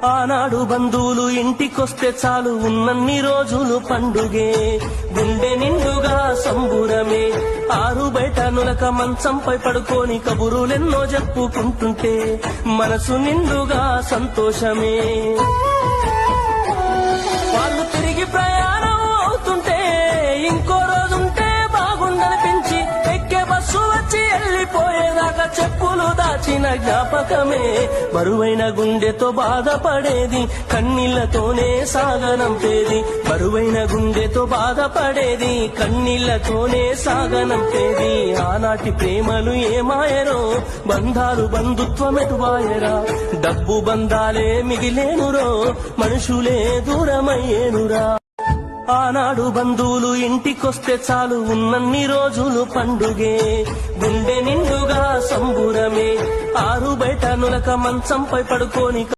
ఆనాడు బంధువులు ఇంటికొస్తే చాలు ఉన్నన్ని రోజులు పండుగే, గుండె నిండుగా సంబురమే. ఆరు బయట నులక మంచంపై పడుకొని కబురులెన్నో చెప్పుకుంటుంటే మనసు నిండుగా సంతోషమే. వాళ్ళు తిరిగి ప్రయాణం అవుతుంటే ఇంకో రోజుంటే బాగుండనిపించి ఎక్కే బస్సు వచ్చి వెళ్ళిపోయేదాకా చెప్పులు దాచిన జ్ఞాపకమే. బరువైన గుండెతో బాధపడేది కన్నీళ్లతోనే సాగనంపేది, బరువైన గుండెతో బాధపడేది కన్నీళ్లతోనే సాగనంపేది. ఆనాటి ప్రేమలు ఏమాయరో, బంధాలు బంధుత్వమెటువాయరా. డబ్బు బంధాలే మిగిలేనురో, మనుషులే దూరమయ్యేనురా. ఆనాడు బంధువులు ఇంటికొస్తే చాలు ఉన్నన్ని రోజులు పండుగే, గుండె నిండుగా సంబురమే. ఆరు బయట నులక మంచంపై పడుకొని